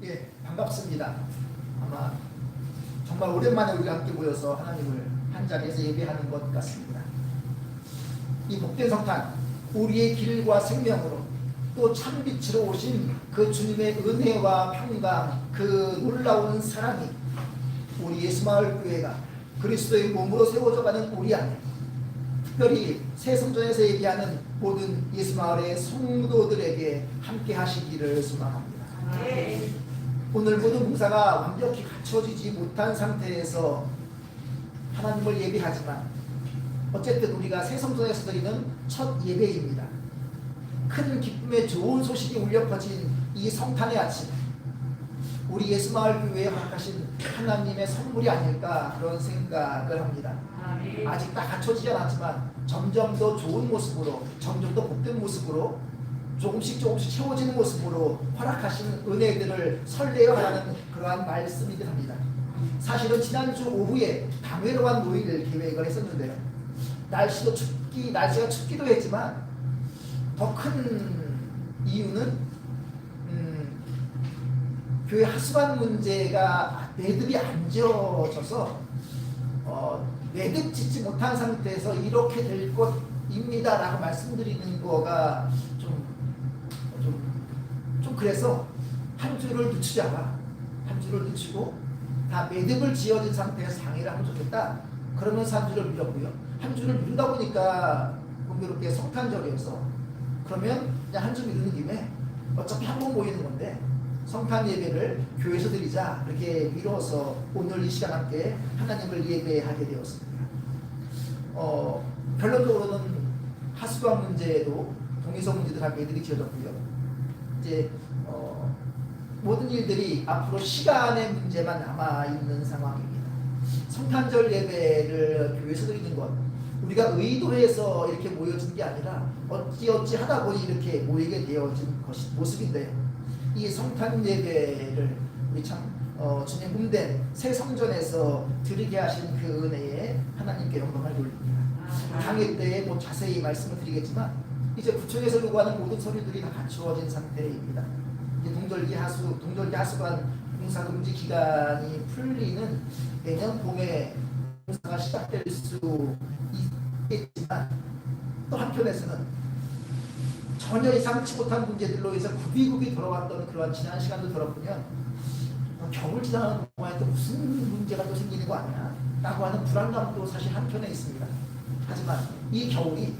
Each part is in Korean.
예, 반갑습니다. 아마 정말 오랜만에 우리가 함께 모여서 하나님을 한 자리에서 예배하는 것 같습니다. 이 복된 성탄, 우리의 길과 생명으로 또 참빛으로 오신 그 주님의 은혜와 평강, 그 놀라운 사랑이 우리 예수마을교회가 그리스도의 몸으로 세워져가는 우리 안에, 특별히 새성전에서 예배하는 모든 예수마을의 성도들에게 함께 하시기를 소망합니다. 오늘 모든 봉사가 완벽히 갖춰지지 못한 상태에서 하나님을 예배하지만 어쨌든 우리가 새성전에서 드리는 첫 예배입니다. 큰 기쁨의 좋은 소식이 울려 퍼진 이 성탄의 아침, 우리 예수마을교회에 허락하신 하나님의 선물이 아닐까 그런 생각을 합니다. 아직 다 갖춰지지 않았지만 점점 더 좋은 모습으로, 점점 더 복된 모습으로, 조금씩 채워지는 모습으로 허락하신 은혜들을 설레어하는 그러한 말씀이긴 합니다. 사실은 지난주 오후에 당회로한 노일을 계획을 했었는데요. 날씨가 춥기도 했지만 더 큰 이유는 교회 하수관 문제가 매듭이 안 지어져서 매듭 짓지 못한 상태에서 이렇게 될 것입니다 라고 말씀드리는 거가 좀 그래서 한 주를 늦추고 다 매듭을 지어진 상태에서 상의를 하면 좋겠다. 그러면서 한 주를 미뤘고요. 한 주를 미루다 보니까 공교롭게 성탄절이어서 그러면 그냥 한 주 미루는 김에 어차피 한 번 모이는 건데 성탄 예배를 교회에서 드리자, 그렇게 미뤄서 오늘 이 시간 함께 하나님을 예배하게 되었습니다. 결론적으로는 하수관 문제도 동의서 문제도 다 매듭이 지어졌고요. 이제 모든 일들이 앞으로 시간의 문제만 남아있는 상황입니다. 성탄절 예배를 교회에서 드리는 것, 우리가 의도해서 이렇게 모여진 게 아니라 어찌어찌 하다 보니 이렇게 모이게 되어진 모습인데요. 이 성탄 예배를 우리 참 주님 몸된 새 성전에서 드리게 하신 그 은혜에 하나님께 영광을 돌립니다. 당일 때에 자세히 말씀을 드리겠지만 이제 구청에서 요구하는 모든 서류들이 다 갖추어진 상태입니다. 이제 동절기 하수관 공사 금지 기간이 풀리는 내년 봄에 공사가 시작될 수 있겠지만 또 한편에서는 전혀 예상치 못한 문제들로 인해서 굽이굽이 돌아왔던 그러한 지난 시간도 들어보면 겨울 지나는 동안에 또 무슨 문제가 또 생기는 거 아니야 라고 하는 불안감도 사실 한편에 있습니다. 하지만 이 겨울이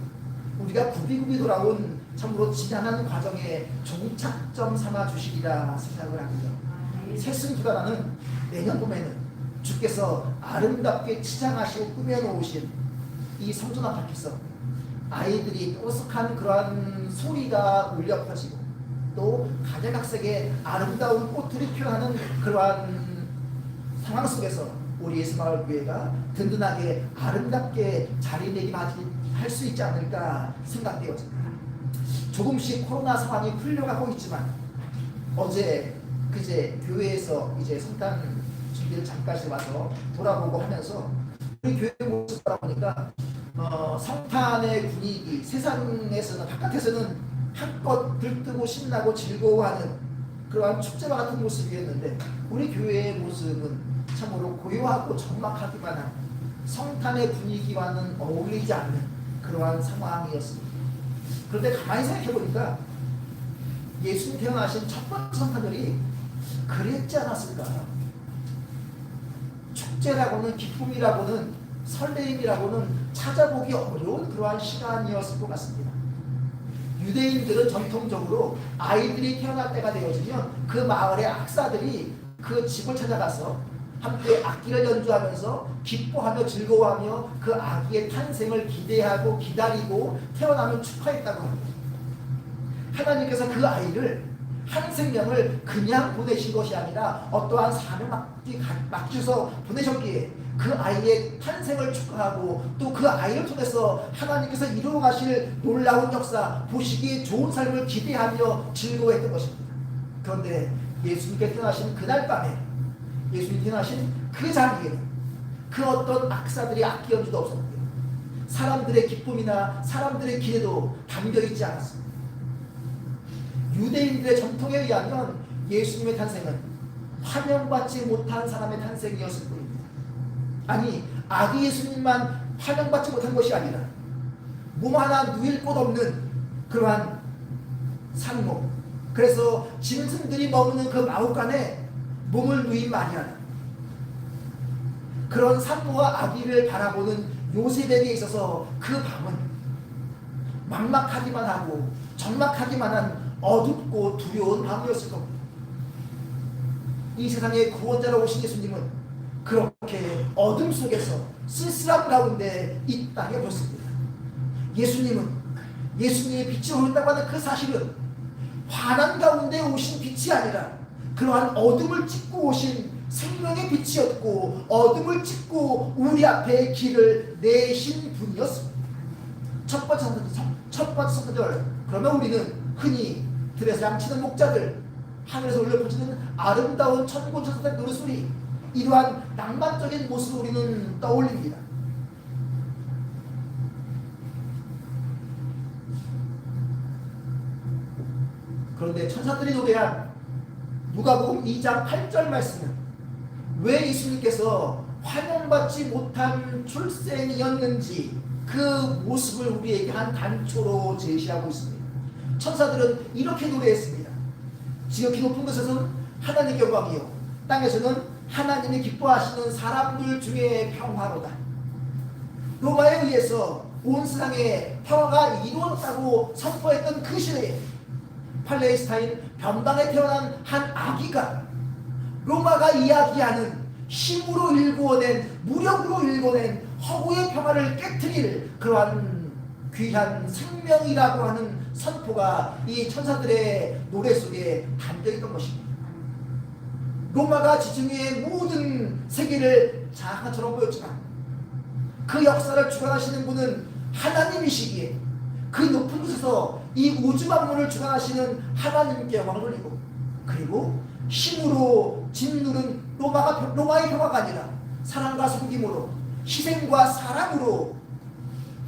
우리가 굽이굽이 돌아온 참으로 지난한 과정의 종착점 삼아 주시리라 생각을 하고요. 새순기가 내년 봄에는 주께서 아름답게 치장하시고 꾸며놓으신 이 성전 앞에서 아이들이 뽀석한 그러한 소리가 울려 퍼지고 또 가재각색의 아름다운 꽃들이 피어나는 그러한 상황 속에서 우리 예수마을교회가 든든하게 아름답게 자리매김할 수 있지 않을까 생각되어집니다. 조금씩 코로나 상황이 풀려가고 있지만 어제 그제 교회에서 이제 성탄 준비를 잠깐씩 와서 돌아보고 하면서 우리 교회 모습을 보니까 성탄의 분위기, 세상에서는 바깥에서는 한껏 들뜨고 신나고 즐거워하는 그러한 축제와 같은 모습이었는데 우리 교회의 모습은 참으로 고요하고 적막하기만 한 성탄의 분위기와는 어울리지 않는 그러한 상황이었습니다. 그런데 가만히 생각해보니까 예수님 태어나신 첫 번째 성탄절이 그랬지 않았을까? 축제라고는, 기쁨이라고는, 설레임이라고는 찾아보기 어려운 그러한 시간이었을 것 같습니다. 유대인들은 전통적으로 아이들이 태어날 때가 되어지면 그 마을의 악사들이 그 집을 찾아가서 함께 악기를 연주하면서 기뻐하며 즐거워하며 그 아기의 탄생을 기대하고 기다리고 태어나면 축하했다고 합니다. 하나님께서 그 아이를, 한 생명을 그냥 보내신 것이 아니라 어떠한 삶을 맡겨서 보내셨기에 그 아이의 탄생을 축하하고 또 그 아이를 통해서 하나님께서 이루어가실 놀라운 역사, 보시기에 좋은 삶을 기대하며 즐거워했던 것입니다. 그런데 예수님께 태어나신 그날 밤에, 예수님 태어나신 그 자리에는 그 어떤 악사들의 악기 연주도 없었고요. 사람들의 기쁨이나 사람들의 기대도 담겨있지 않았습니다. 유대인들의 전통에 의하면 예수님의 탄생은 환영받지 못한 사람의 탄생이었을 뿐입니다. 아니, 아기 예수님만 환영받지 못한 것이 아니라 몸 하나 누일 곳 없는 그러한 산모, 그래서 짐승들이 머무는 그 마구간에 몸을 누인 마리아는 그런 산모와 아기를 바라보는 요셉에게 있어서 그 밤은 막막하기만 하고 적막하기만 한 어둡고 두려운 밤이었을 겁니다. 이 세상의 구원자로 오신 예수님은 그렇게 어둠 속에서 쓸쓸함 가운데 이 땅에 오셨습니다. 예수님의 빛이 오른다고 하는 그 사실은 환한 가운데 오신 빛이 아니라 그러한 어둠을 찍고 오신 생명의 빛이었고, 어둠을 찍고 우리 앞에 길을 내신 분이었습니다. 첫 번째 선택들, 그러면 우리는 흔히 들에서 양치는 목자들, 하늘에서 울려 퍼지는 아름다운 천군 천사들의 노랫소리, 이러한 낭만적인 모습을 우리는 떠올립니다. 그런데 천사들이 노래한 누가복음 2장 8절 말씀은 왜 예수님께서 환영받지 못한 출생이었는지 그 모습을 우리에게 한 단초로 제시하고 있습니다. 천사들은 이렇게 노래했습니다. 지극히 높은 곳에서는 하나님의 영광이요, 땅에서는 하나님이 기뻐하시는 사람들 중에 평화로다. 로마에 의해서 온 세상에 평화가 이루어졌다고 선포했던 그 시대에 팔레스타인 변방에 태어난 한 아기가 로마가 이야기하는 힘으로 일궈낸, 무력으로 일궈낸 허구의 평화를 깨트릴 그러한 귀한 생명이라고 하는 선포가 이 천사들의 노래 속에 담겨있던 것입니다. 로마가 지중해의 모든 세계를 장하처럼 보였지만 그 역사를 주관하시는 분은 하나님이시기에 그 높은 곳에서 이 우주 만물을 주관하시는 하나님께 영광을 돌리고, 그리고 힘으로 짓누른 로마의 평화가 아니라 사랑과 섬김으로, 희생과 사랑으로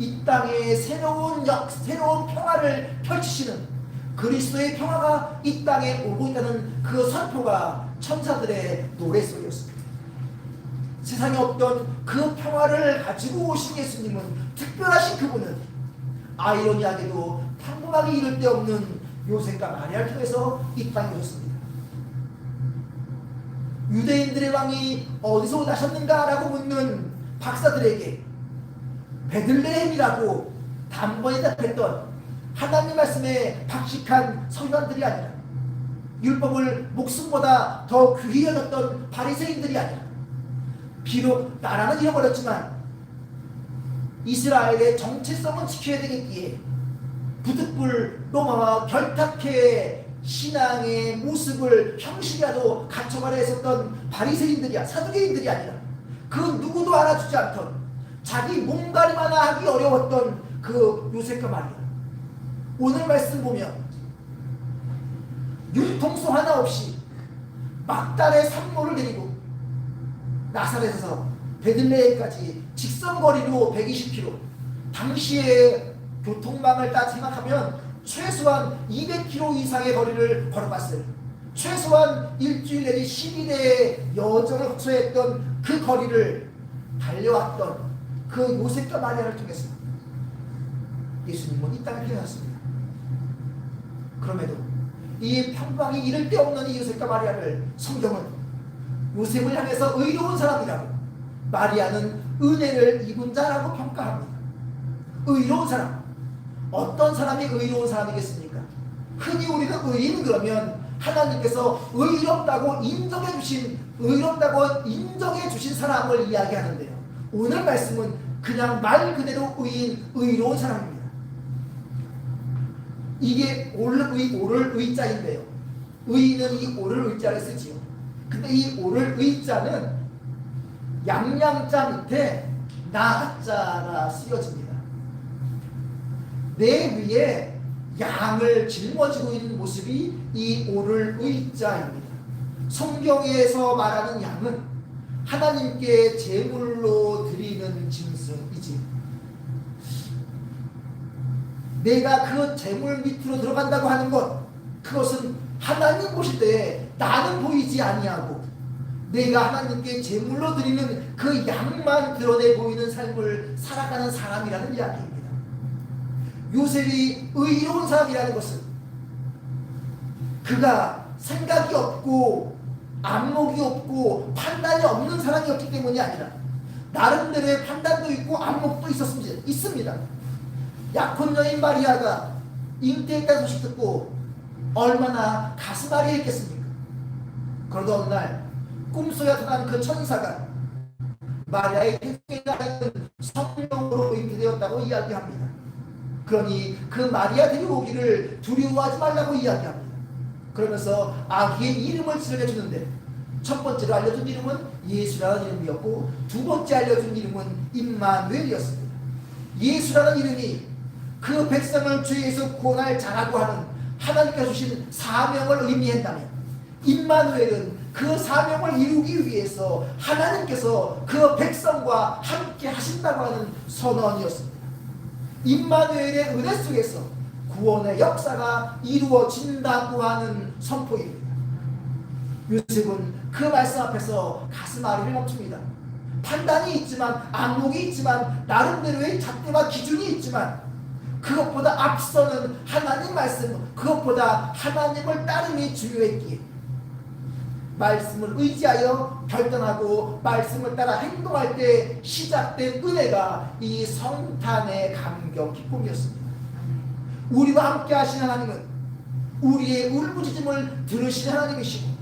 이 땅에 새로운 평화를 펼치시는 그리스도의 평화가 이 땅에 오고 있다는 그 선포가 천사들의 노래소리였습니다. 세상에 없던 그 평화를 가지고 오신 예수님은, 특별하신 그분은 아이러니하게도 평범하게 이를 데 없는 요셉과 마리아를 통해서 이 땅에 오셨습니다. 유대인들의 왕이 어디서 나셨는가 라고 묻는 박사들에게 베들레헴이라고 단번에 답했던 하나님 말씀에 박식한 서기관들이 아니라, 율법을 목숨보다 더 귀히 여겼던 바리새인들이 아니라, 비록 나라는 잃어버렸지만 이스라엘의 정체성은 지켜야 되겠기에 부득불 로마와 결탁해 신앙의 모습을 형식이라도 갖춰가려 했었던 바리새인들이야, 사두개인들이 아니라, 그 누구도 알아주지 않던, 자기 몸가림 하나 하기 어려웠던 그 요셉과 마리아. 오늘 말씀 보면 융통소 하나 없이 막달의 산모를 데리고 나사렛에서 베들레헴까지 직선거리로 120km, 당시의 교통망을 딱 생각하면 최소한 200km 이상의 거리를 걸어봤어요. 최소한 일주일 내지 12대의 여정을 흡수했던 그 거리를 달려왔던 그 요셉과 마리아를 통해서 예수님은 이 땅에 태어났습니다. 그럼에도 이 평방이 이를 데 없는 이 요셉과 마리아를 성경은 요셉을 향해서 의로운 사람이라고, 마리아는 은혜를 입은 자라고 평가합니다. 의로운 사람, 어떤 사람이 의로운 사람이겠습니까? 흔히 우리가 의인 그러면 하나님께서 의롭다고 인정해 주신 사람을 이야기하는데요, 오늘 말씀은 그냥 말 그대로 의로운 사람입니다. 이게 오를 의자인데요, 의인은 이 오를 의자를 쓰지요. 근데 이 오를 의자는 양양자 밑에 나자가 쓰여집니다. 내 위에 양을 짊어지고 있는 모습이 이 오를 의자입니다. 성경에서 말하는 양은 하나님께 제물로 드리는 짐승이지, 내가 그 제물 밑으로 들어간다고 하는 것, 그것은 하나님 보실 때 나는 보이지 아니하고 내가 하나님께 제물로 드리는 그 양만 드러내 보이는 삶을 살아가는 사람이라는 이야기입니다. 요셉이 의로운 사람이라는 것은 그가 생각이 없고 안목이 없고 판단이 없는 사람이었기 때문이 아니라 나름대로의 판단도 있고 안목도 있습니다. 약혼 여인 마리아가 잉태했다는 소식 듣고 얼마나 가슴 아리했겠습니까? 그러던 어느 날 꿈속에 나타난 그 천사가 마리아의 태생에 나는 성령으로 잉태되었다고 이야기합니다. 그러니 그 마리아 데리고 오기를 두려워하지 말라고 이야기합니다. 그러면서 아기의 이름을 지정해주는데 첫 번째로 알려준 이름은 예수라는 이름이었고 두 번째 알려준 이름은 임마누엘이었습니다. 예수라는 이름이 그 백성을 죄에서 구원할 자라고 하는 하나님께서 주신 사명을 의미한다면 임마누엘은 그 사명을 이루기 위해서 하나님께서 그 백성과 함께 하신다고 하는 선언이었습니다. 임마누엘의 은혜 속에서 구원의 역사가 이루어진다고 하는 선포입니다. 요셉은 그 말씀 앞에서 가슴 아리를 멈춥니다. 판단이 있지만 안목이 있지만 나름대로의 잣대와 기준이 있지만 그것보다 앞서는 하나님 말씀, 그것보다 하나님을 따름이 중요했기에 말씀을 의지하여 결단하고 말씀을 따라 행동할 때 시작된 은혜가 이 성탄의 감격 기쁨이었습니다. 우리와 함께 하시는 하나님은 우리의 울부짖음을 들으시는 하나님이시고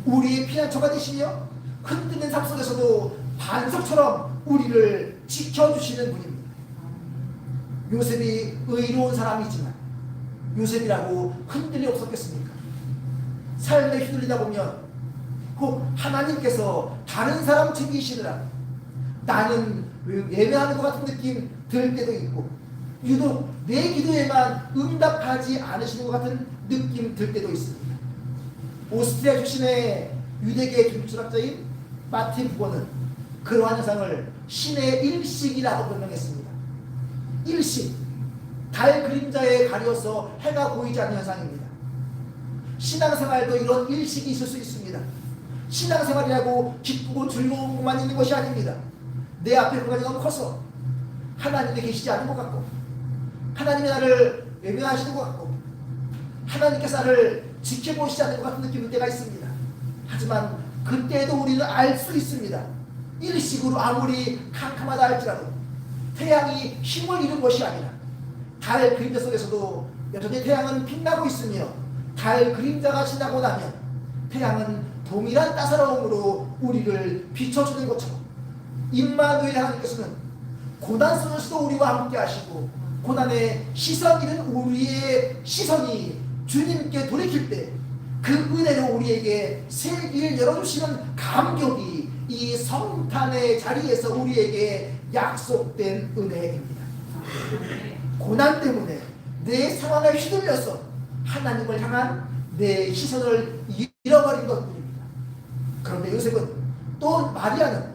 우리의 피난처가 되시며 흔들린 삶 속에서도 반석처럼 우리를 지켜주시는 분입니다. 요셉이 의로운 사람이지만 요셉이라고 흔들림 없었겠습니까? 삶에 휘둘리다 보면 혹 하나님께서 다른 사람 챙기시느라 나는 예매하는 것 같은 느낌 들 때도 있고 유독 내 기도에만 응답하지 않으시는 것 같은 느낌 들 때도 있습니다. 오스트리아 출신의 유대계 김추락자인 마틴 부거는 그러한 현상을 신의 일식이라고 변명했습니다. 일식, 달 그림자에 가려서 해가 보이지 않는 현상입니다. 신앙생활도 이런 일식이 있을 수 있습니다. 신앙생활이라고 기쁘고 즐거운 것만 있는 것이 아닙니다. 내 앞에 공간이 너무 커서 하나님이 계시지 않은 것 같고 하나님이 나를 외면하시는 것 같고 하나님께서 나를 지켜보시지 않는 것 같은 느낌일 때가 있습니다. 하지만 그때도 우리는 알 수 있습니다. 일식으로 아무리 캄캄하다 할지라도 태양이 힘을 잃은 것이 아니라 달 그림자 속에서도 여전히 태양은 빛나고 있으며 달 그림자가 지나고 나면 태양은 동일한 따사로움으로 우리를 비춰주는 것처럼 임마누엘 하나님께서는 고난 속에서도 우리와 함께 하시고 고난의 시선 잃은 우리의 시선이 주님께 돌이킬 때 그 은혜로 우리에게 새 길을 열어주시는 감격이 이 성탄의 자리에서 우리에게 약속된 은혜입니다. 고난 때문에 내 상황에 휘둘려서 하나님을 향한 내 시선을 잃어버린 것들입니다. 그런데 요셉은 또 마리아는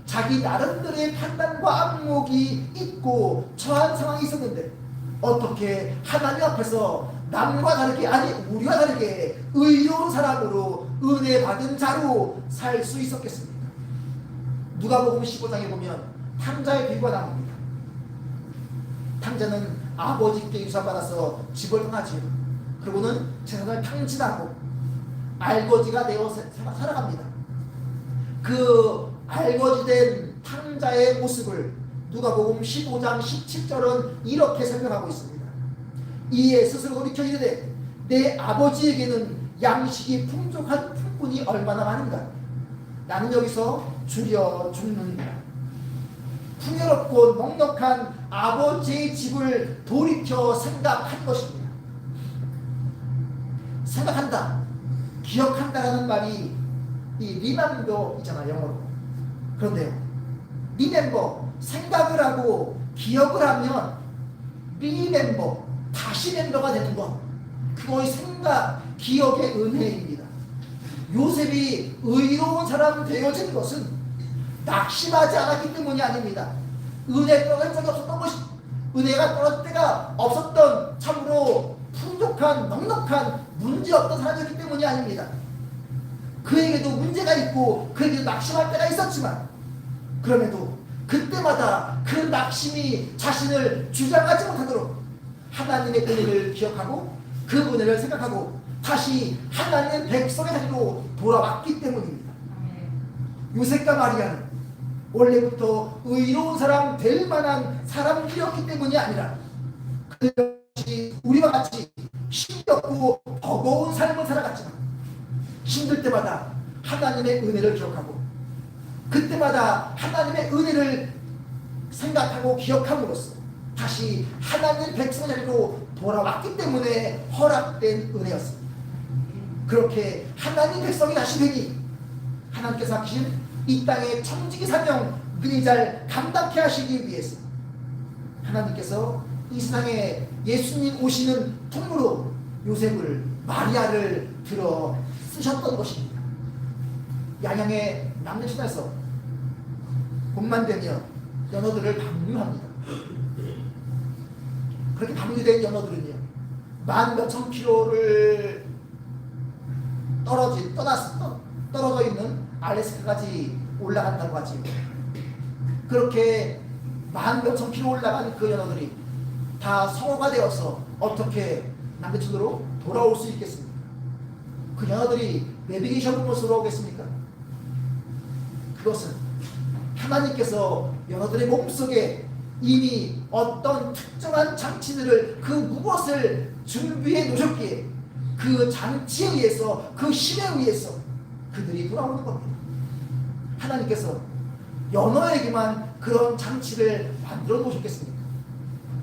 자기 나름대로의 판단과 안목이 있고 처한 상황이 있었는데 어떻게 하나님 앞에서 남과 다르게 아니 우리와 다르게 의로운 사람으로 은혜 받은 자로 살 수 있었겠습니까? 누가복음 15장에 보면 탕자의 비유가 나옵니다. 탕자는 아버지께 유산받아서 집을 떠나지요. 그리고는 재산을 탕진하고 알거지가 되어 살아갑니다. 그 알거지된 탕자의 모습을 누가복음 15장 17절은 이렇게 설명하고 있습니다. 이에 스스로 돌이켜 이르되 내 아버지에게는 양식이 풍족한 품꾼이 얼마나 많은가. 나는 여기서 줄여 죽는다. 풍요롭고 넉넉한 아버지의 집을 돌이켜 생각한 것입니다. 생각한다, 기억한다라는 말이 이 리멤버 있잖아요, 영어로. 그런데요, 리멤버, 생각을 하고 기억을 하면 리멤버, 다시 멤버가 되는 것, 그거의 생각, 기억의 은혜입니다. 요셉이 의로운 사람 되어진 것은 낙심하지 않았기 때문이 아닙니다. 은혜 떨어진 적이 없었던 것이, 은혜가 떨어질 때가 없었던 참으로 풍족한 넉넉한 문제없던 사람이었기 때문이 아닙니다. 그에게도 문제가 있고 그에게도 낙심할 때가 있었지만 그럼에도 그때마다 그 낙심이 자신을 주장하지 못하도록 하나님의 은혜를 기억하고 그 은혜를 생각하고 다시 하나님의 백성의 자리로 돌아왔기 때문입니다. 요셉과 마리아는 원래부터 의로운 사람 될 만한 사람들이었기 때문이 아니라 그들이 우리와 같이 힘겹고 버거운 삶을 살아갔지만 힘들 때마다 하나님의 은혜를 기억하고 그때마다 하나님의 은혜를 생각하고 기억함으로써 다시 하나님의 백성 자리로 돌아왔기 때문에 허락된 은혜였습니다. 그렇게 하나님 백성이 다시 되니 하나님께서 하신 이 땅의 청지기 사명 그리 잘 감당케 하시기 위해서 하나님께서 이 세상에 예수님 오시는 통로로 요셉을 마리아를 들어 쓰셨던 것입니다. 양양의 남녀신에서 봄만 되면 연어들을 방류합니다. 그렇게 방류된 연어들은요 10,000몇 킬로를 떨어져 있는 알래스카까지 올라간다고 하지요. 그렇게 10,000몇 킬로 올라간 그 연어들이 다 성어가 되어서 어떻게 남대천으로 돌아올 수 있겠습니까? 그 연어들이 내비게이션 곳으로 오겠습니까? 그것은 하나님께서 연어들의 몸속에 이미 어떤 특정한 장치들을 그 무엇을 준비해 놓으셨기에 그 장치에 의해서 그 힘에 의해서 그들이 돌아오는 겁니다. 하나님께서 연어에게만 그런 장치를 만들어 놓으셨겠습니까?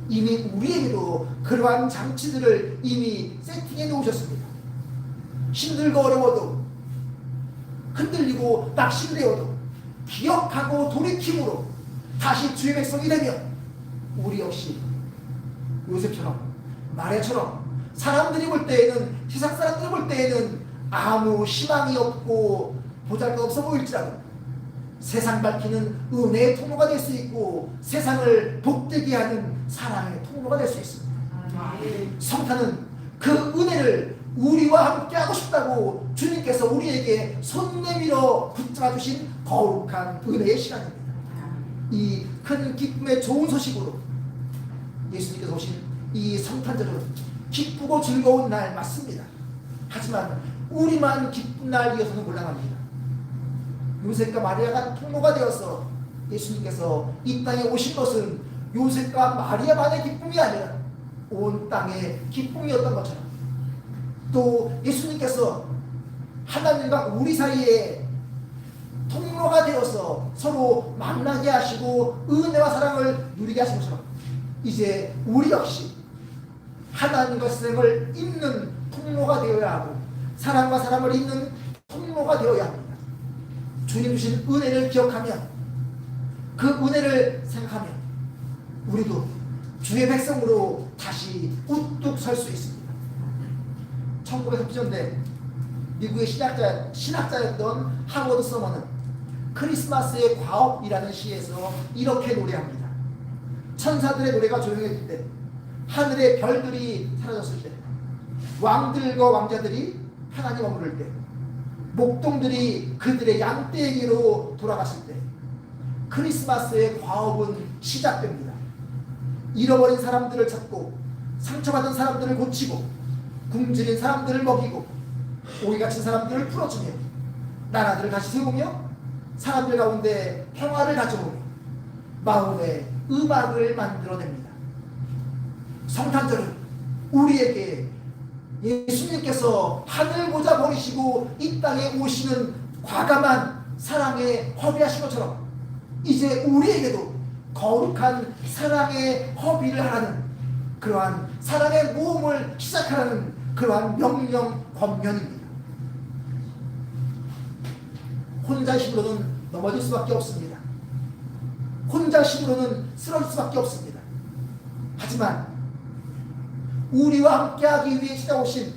이미 우리에게도 그러한 장치들을 이미 세팅해 놓으셨습니다. 힘들고 어려워도 흔들리고 낙심되어도 기억하고 돌이킴으로 다시 주의 백성이 되면 우리 역시 요셉처럼 마리아처럼 사람들이 볼 때에는 세상 사람들이 볼 때에는 아무 희망이 없고 보잘것없어 보일지라도 세상 밝히는 은혜의 통로가 될 수 있고 세상을 복되게 하는 사랑의 통로가 될 수 있습니다. 성탄은 그 은혜를 우리와 함께 하고 싶다고 주님께서 우리에게 손 내밀어 붙잡아 주신 거룩한 은혜의 시간입니다. 이 큰 기쁨의 좋은 소식으로 예수님께서 오신 이 성탄절은 기쁘고 즐거운 날 맞습니다. 하지만 우리만 기쁜 날이어서는 곤란합니다. 요셉과 마리아가 통로가 되어서 예수님께서 이 땅에 오신 것은 요셉과 마리아만의 기쁨이 아니라 온 땅의 기쁨이었던 것처럼 또 예수님께서 하나님과 우리 사이에 통로가 되어서 서로 만나게 하시고 은혜와 사랑을 누리게 하신 것처럼 이제 우리 역시 하나님과 세상을 잇는 통로가 되어야 하고 사람과 사람을 잇는 통로가 되어야 합니다. 주님 주신 은혜를 기억하며 그 은혜를 생각하며 우리도 주의 백성으로 다시 우뚝 설 수 있습니다. 1930년대 미국의 신학자였던 하워드 서머는 크리스마스의 과업이라는 시에서 이렇게 노래합니다. 천사들의 노래가 조용해질 때, 하늘의 별들이 사라졌을 때, 왕들과 왕자들이 하나님 머무를 때, 목동들이 그들의 양떼에게로 돌아갔을 때 크리스마스의 과업은 시작됩니다. 잃어버린 사람들을 찾고 상처받은 사람들을 고치고 굶주린 사람들을 먹이고 오기 갇힌 사람들을 풀어주며 나라들을 다시 세우며 사람들 가운데 평화를 가져오며 마음의 음악을 만들어냅니다. 성탄절은 우리에게 예수님께서 하늘 보좌 버리시고 이 땅에 오시는 과감한 사랑의 허비하신 것처럼 이제 우리에게도 거룩한 사랑의 허비를 하라는 그러한 사랑의 모험을 시작하라는 그러한 명령 권면입니다. 혼자 힘으로는 넘어질 수밖에 없습니다. 혼자 힘으로는 쓰러질 수밖에 없습니다. 하지만 우리와 함께하기 위해 찾아오신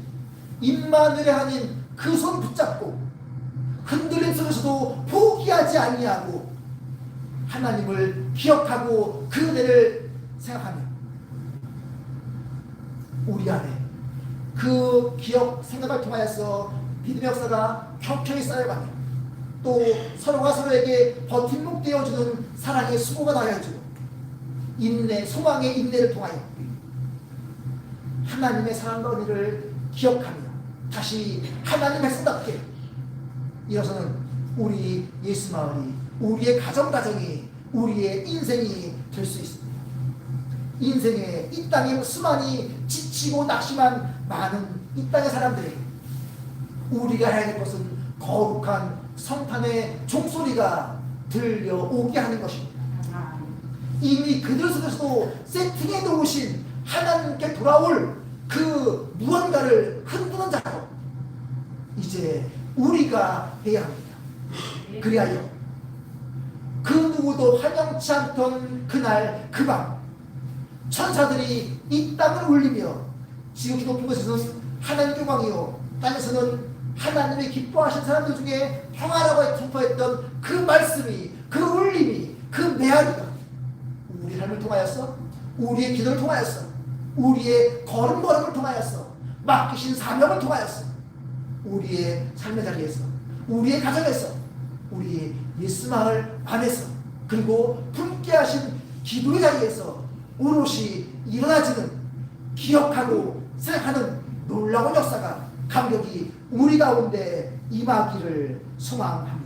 임마누엘의 하나님 그 손 붙잡고 흔들림 속에서도 포기하지 아니하고 하나님을 기억하고 그 은혜를 생각하며 우리 안에 그 기억 생각을 통하여서 믿음의 역사가 켜켜이 쌓여가며 또 서로가 서로에게 버팀목 되어주는 사랑의 수고가 나여주고 인내, 소망의 인내를 통하여 하나님의 사랑과 은혜를 기억하며 다시 하나님의 백성답게 일어서는 우리 예수마을이, 우리의 가정이, 우리의 인생이 될 수 있습니다. 인생에 이 땅에 수많이 지치고 낙심한 많은 이 땅의 사람들에게 우리가 해야 될 것은 거룩한 성탄의 종소리가 들려오게 하는 것입니다. 이미 그들 속에서도 세팅해 놓으신 하나님께 돌아올 그 무언가를 흔드는 작업, 이제 우리가 해야 합니다. 그리하여 그 누구도 환영치 않던 그날 그 밤 천사들이 이 땅을 울리며 지극히 높은 곳에서는 하나님의 영광이요 땅에서는 하나님의 기뻐하신 사람들 중에 평화라고 선포했던 그 말씀이, 그 울림이, 그 메아리가 우리 삶을 통하여서, 우리의 기도를 통하여서, 우리의 걸음걸음을 통하여서, 맡기신 사명을 통하여서 우리의 삶의 자리에서, 우리의 가정에서, 우리 예수마을 안에서, 그리고 분께 하신 기도의 자리에서 오롯이 일어나지는, 기억하고 생각하는 놀라운 역사가 감격이 우리 가운데 임하기를 소망합니다.